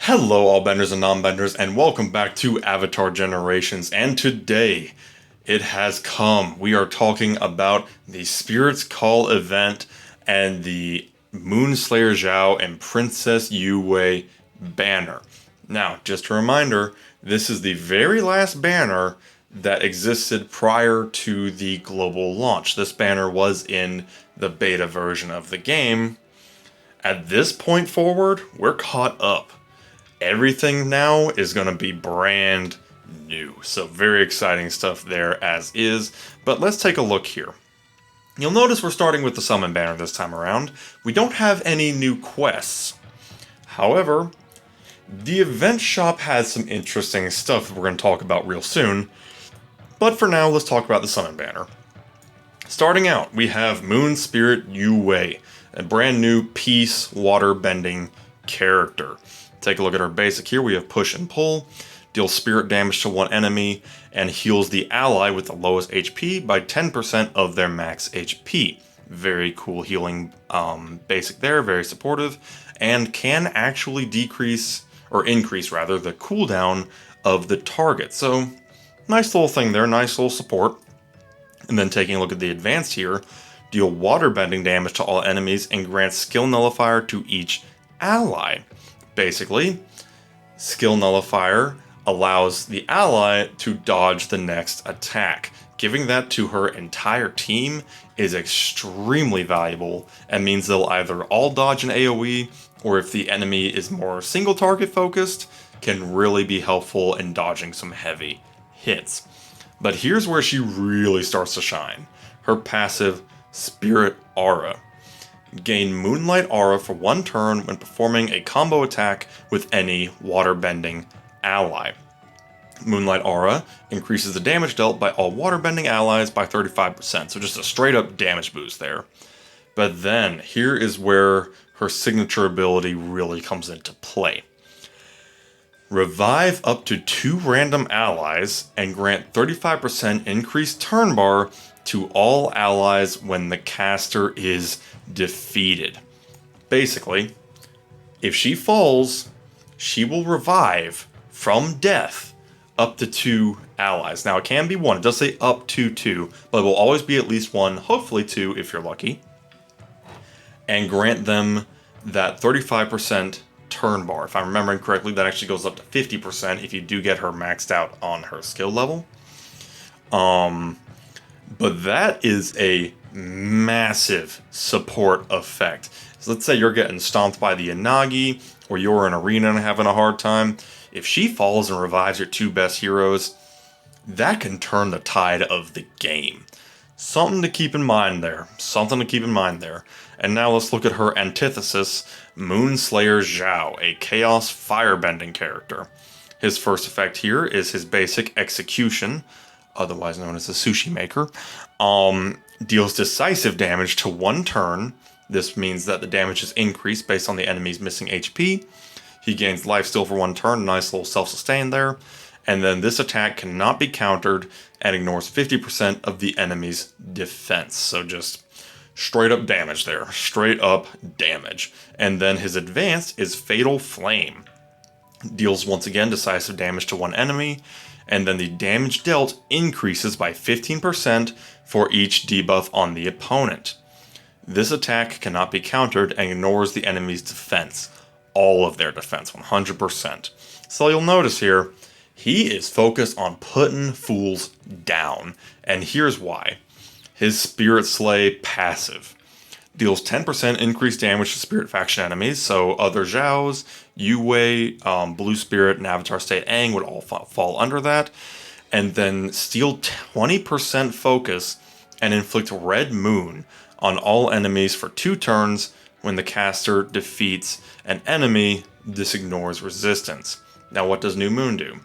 Hello, all benders and non-benders, and welcome back to Avatar Generations. And today, it has come. We are talking about the Spirit's Call event and the Moonslayer Zhao and Princess Yue banner. Now, just a reminder, this is the very last banner that existed prior to the global launch. This banner was in the beta version of the game. At this point forward, we're caught up. Everything now is going to be brand new. So very exciting stuff there as is. But let's take a look here. You'll notice we're starting with the summon banner this time around. We don't have any new quests. However, the event shop has some interesting stuff that we're going to talk about real soon. But for now, let's talk about the summon banner. Starting out, we have Moon Spirit Yue, a brand new peace water bending character. Take a look at our basic here. We have push and pull, deals spirit damage to one enemy, and heals the ally with the lowest HP by 10% of their max HP. Very cool healing basic there, very supportive, and can actually increase the cooldown of the target. So, nice little thing there, nice little support. And then taking a look at the advanced here, deal water bending damage to all enemies and grant skill nullifier to each ally. Basically, skill nullifier allows the ally to dodge the next attack. Giving that to her entire team is extremely valuable and means they'll either all dodge an AoE, or if the enemy is more single target focused, can really be helpful in dodging some heavy hits. But here's where she really starts to shine. Her passive Spirit Aura. Gain Moonlight Aura for one turn when performing a combo attack with any waterbending ally. Moonlight Aura increases the damage dealt by all waterbending allies by 35%, so just a straight up damage boost there. But then, here is where her signature ability really comes into play. Revive up to 2 random allies and grant 35% increased turn bar to all allies when the caster is defeated. Basically, if she falls, she will revive from death up to 2 allies. Now, it can be 1. It does say up to 2, but it will always be at least 1, hopefully 2 if you're lucky. And grant them that 35% turn bar. If I'm remembering correctly, that actually goes up to 50% if you do get her maxed out on her skill level. But that is a massive support effect. So let's say you're getting stomped by the Inagi, or you're in arena and having a hard time. If she falls and revives your 2 best heroes, that can turn the tide of the game. Something to keep in mind there. And now let's look at her antithesis, Moonslayer Zhao, a Chaos Firebending character. His first effect here is his basic Execution, otherwise known as the Sushi Maker. Deals decisive damage to 1 turn. This means that the damage is increased based on the enemy's missing HP. He gains lifesteal for 1 turn, nice little self-sustain there. And then this attack cannot be countered and ignores 50% of the enemy's defense. So just straight up damage there. Straight up damage. And then his advanced is Fatal Flame. Deals once again decisive damage to 1 enemy. And then the damage dealt increases by 15% for each debuff on the opponent. This attack cannot be countered and ignores the enemy's defense. All of their defense, 100%. So you'll notice here, he is focused on putting fools down. And here's why. His Spirit Slay passive deals 10% increased damage to Spirit faction enemies, so other Zhaos, Yue, Blue Spirit, and Avatar State Aang would all fall under that. And then steal 20% focus and inflict Red Moon on all enemies for 2 turns when the caster defeats an enemy. This ignores resistance. Now, what does New Moon do?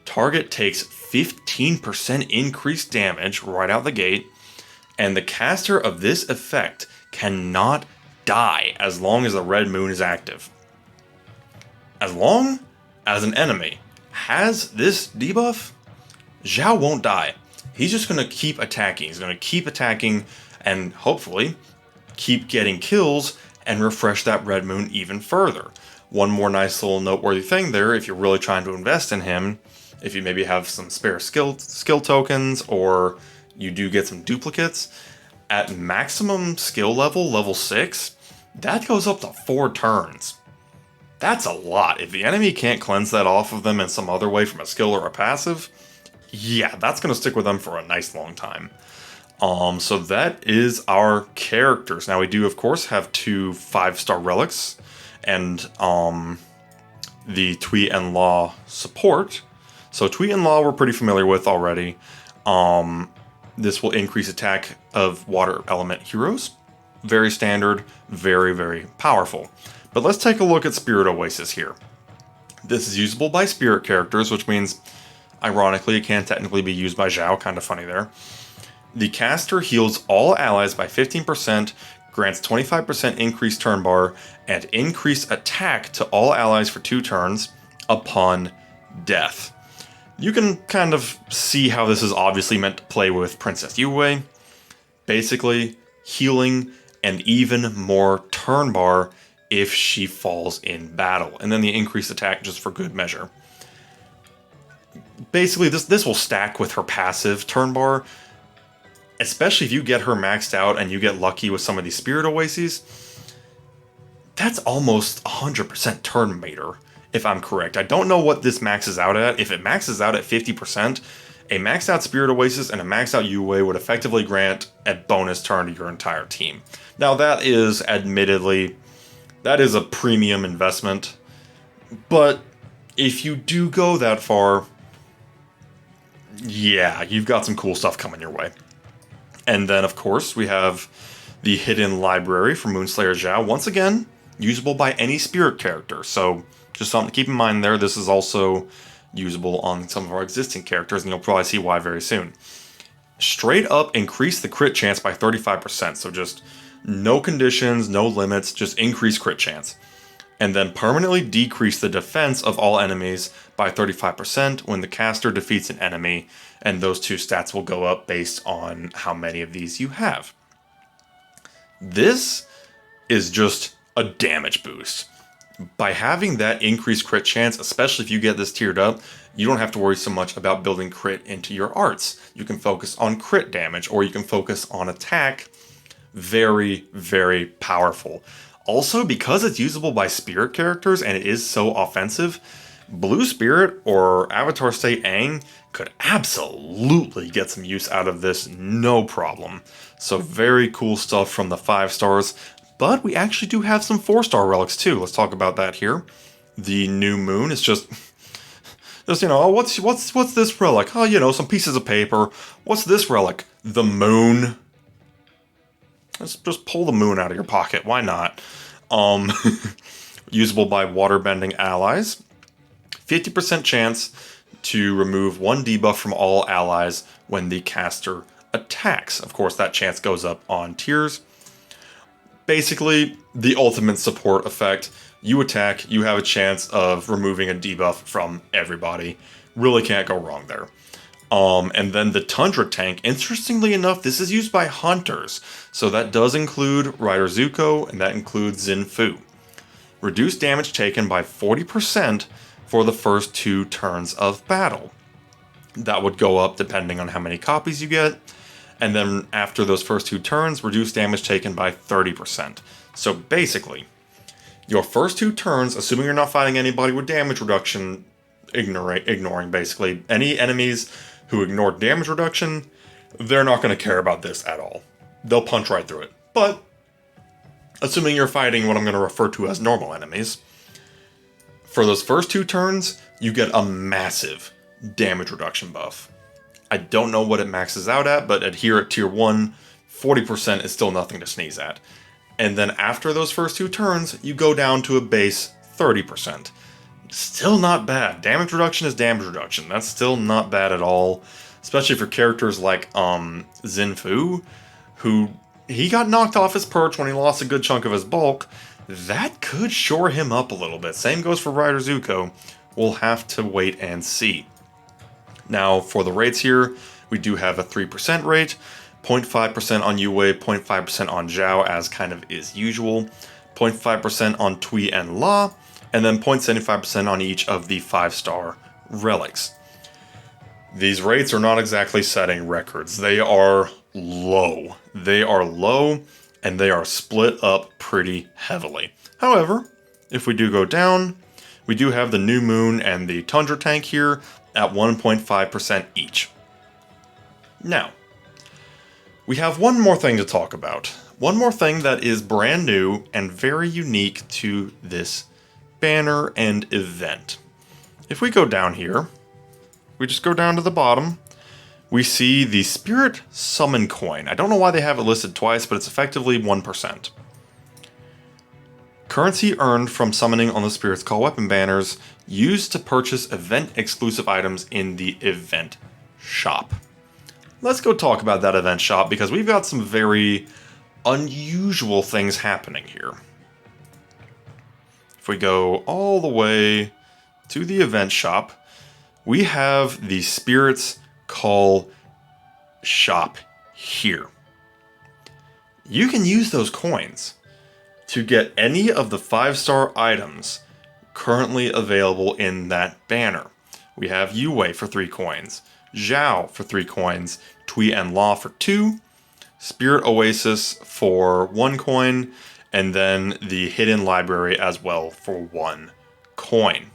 Target takes 15% increased damage right out the gate, and the caster of this effect cannot die as long as the Red Moon is active. As long as an enemy has this debuff, Zhao won't die. He's just going to keep attacking. He's going to keep attacking and hopefully keep getting kills and refresh that Red Moon even further. one more nice little noteworthy thing there, if you're really trying to invest in him, if you maybe have some spare skill tokens, or you do get some duplicates, at maximum skill level, level 6, that goes up to 4 turns. That's a lot. If the enemy can't cleanse that off of them in some other way from a skill or a passive, yeah, that's going to stick with them for a nice long time. So that is our characters. Now we do, of course, have 2 5-star relics and the Tweet and Law support. So Tweet and Law we're pretty familiar with already. This will increase attack of water element heroes. Very standard, very, very powerful. But let's take a look at Spirit Oasis here. This is usable by spirit characters, which means, ironically, it can technically be used by Zhao. Kind of funny there. The caster heals all allies by 15%, grants 25% increased turn bar, and increased attack to all allies for 2 turns upon death. You can kind of see how this is obviously meant to play with Princess Yue. Basically, healing and even more turn bar if she falls in battle. And then the increased attack just for good measure. Basically, this will stack with her passive turn bar. Especially if you get her maxed out and you get lucky with some of these Spirit Oases. That's almost 100% turn meter, if I'm correct. I don't know what this maxes out at. If it maxes out at 50%, a maxed out Spirit Oasis and a maxed out Yue would effectively grant a bonus turn to your entire team. Now that is, admittedly, that is a premium investment. But if you do go that far, yeah, you've got some cool stuff coming your way. And then, of course, we have the Hidden Library for Moonslayer Zhao. Once again, usable by any spirit character. So just something to keep in mind there. This is also usable on some of our existing characters, and you'll probably see why very soon. Straight up increase the crit chance by 35%. So just no conditions, no limits, just increase crit chance. And then permanently decrease the defense of all enemies by 35% when the caster defeats an enemy, and those 2 stats will go up based on how many of these you have. This is just a damage boost. By having that increased crit chance, especially if you get this tiered up, you don't have to worry so much about building crit into your arts. You can focus on crit damage, or you can focus on attack. Very, very powerful. Also, because it's usable by spirit characters and it is so offensive, Blue Spirit or Avatar State Aang could absolutely get some use out of this, no problem. So very cool stuff from the 5 stars, but we actually do have some 4-star relics too. Let's talk about that here. The New Moon is just you know, what's this relic? Oh, you know, some pieces of paper. What's this relic? The moon. Let's just pull the moon out of your pocket. Why not? Usable by waterbending allies. 50% chance to remove 1 debuff from all allies when the caster attacks. Of course, that chance goes up on tiers. Basically, the ultimate support effect. You attack, you have a chance of removing a debuff from everybody. Really can't go wrong there. And then the Tundra tank, interestingly enough, this is used by hunters. So that does include Rider Zuko, and that includes Xin Fu. Reduce damage taken by 40% for the first 2 turns of battle. That would go up depending on how many copies you get. And then after those first 2 turns, reduce damage taken by 30%. So basically, your first 2 turns, assuming you're not fighting anybody with damage reduction, ignoring basically any enemies who ignore damage reduction, they're not going to care about this at all. They'll punch right through it. But, assuming you're fighting what I'm going to refer to as normal enemies, for those first 2 turns, you get a massive damage reduction buff. I don't know what it maxes out at, but here at tier 1, 40% is still nothing to sneeze at. And then after those first 2 turns, you go down to a base 30%. Still not bad. Damage reduction is damage reduction. That's still not bad at all. Especially for characters like Xin Fu, who he got knocked off his perch when he lost a good chunk of his bulk. That could shore him up a little bit. Same goes for Rider Zuko. We'll have to wait and see. Now, for the rates here, we do have a 3% rate, 0.5% on Yue, 0.5% on Zhao, as kind of is usual, 0.5% on Tui and La, and then 0.75% on each of the 5-star relics. These rates are not exactly setting records. They are low. They are low, and they are split up pretty heavily. However, if we do go down, we do have the New Moon and the Tundra tank here at 1.5% each. Now, we have one more thing to talk about. One more thing that is brand new and very unique to this banner and event. If we go down here, we just go down to the bottom, we see the Spirit Summon coin. I don't know why they have it listed twice, but it's effectively 1%. Currency earned from summoning on the Spirit's Call weapon banners used to purchase event-exclusive items in the event shop. Let's go talk about that event shop because we've got some very unusual things happening here. If we go all the way to the event shop, we have the Spirit's Call shop here. You can use those coins to get any of the 5-star items currently available in that banner. We have Yue for 3 coins, Zhao for 3 coins, Tui and La for 2, Spirit Oasis for 1 coin, and then the Hidden Library as well for 1 coin.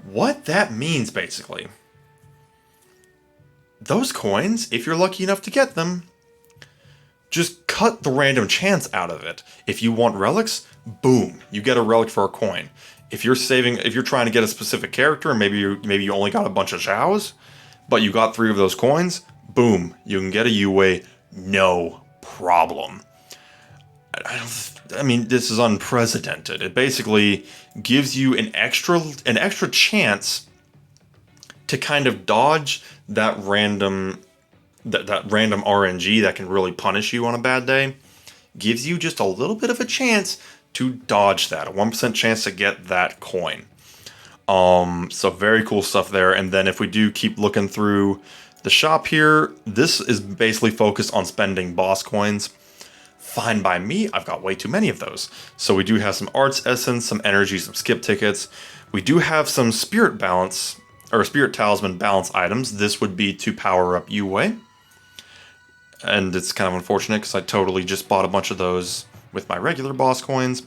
What that means, basically, those coins, if you're lucky enough to get them, just cut the random chance out of it. If you want relics, boom, you get a relic for a coin. If you're trying to get a specific character, maybe you only got a bunch of Zhaos, but you got 3 of those coins, boom, you can get a Yue, no problem. I mean, this is unprecedented. It basically gives you an extra chance to kind of dodge that random RNG that can really punish you on a bad day. Gives you just a little bit of a chance to dodge that, a 1% chance to get that coin. So very cool stuff there. And then if we do keep looking through the shop here, this is basically focused on spending boss coins. Fine by me, I've got way too many of those. So we do have some Arts Essence, some Energy, some Skip Tickets. We do have some Spirit Balance, or Spirit Talisman balance items. This would be to power up Yue. And it's kind of unfortunate because I totally just bought a bunch of those with my regular boss coins.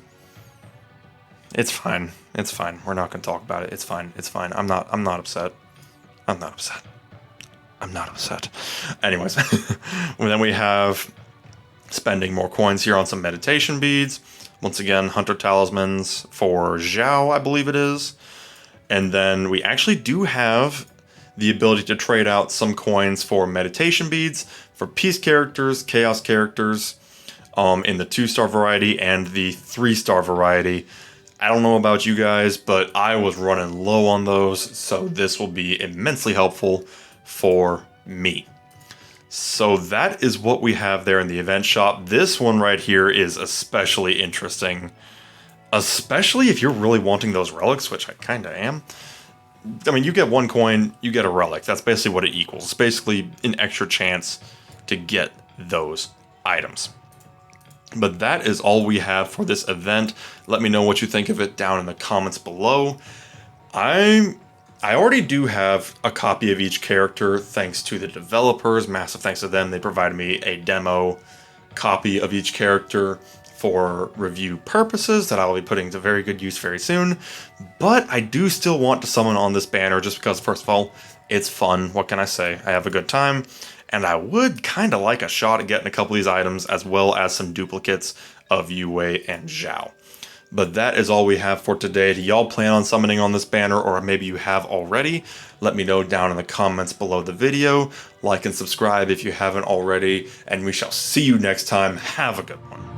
It's fine. It's fine. We're not going to talk about it. It's fine. It's fine. I'm not upset. I'm not upset. I'm not upset. Anyways, and then we have spending more coins here on some meditation beads. Once again, Hunter Talismans for Zhao, I believe it is. And then we actually do have the ability to trade out some coins for meditation beads for peace characters, chaos characters, in the 2-star variety and the 3-star variety. I don't know about you guys, but I was running low on those, so this will be immensely helpful for me. So that is what we have there in the event shop. This one right here is especially interesting, especially if you're really wanting those relics, which I kind of am. I mean, you get 1 coin, you get a relic. That's basically what it equals. It's basically an extra chance to get those items. But that is all we have for this event. Let me know what you think of it down in the comments below. I already do have a copy of each character thanks to the developers. Massive thanks to them. They provided me a demo copy of each character for review purposes that I will be putting to very good use very soon. But I do still want to summon on this banner just because, first of all, it's fun. What can I say? I have a good time. And I would kind of like a shot at getting a couple of these items as well as some duplicates of Yue and Zhao. But that is all we have for today. Do y'all plan on summoning on this banner, or maybe you have already? Let me know down in the comments below the video. Like and subscribe if you haven't already, and we shall see you next time. Have a good one.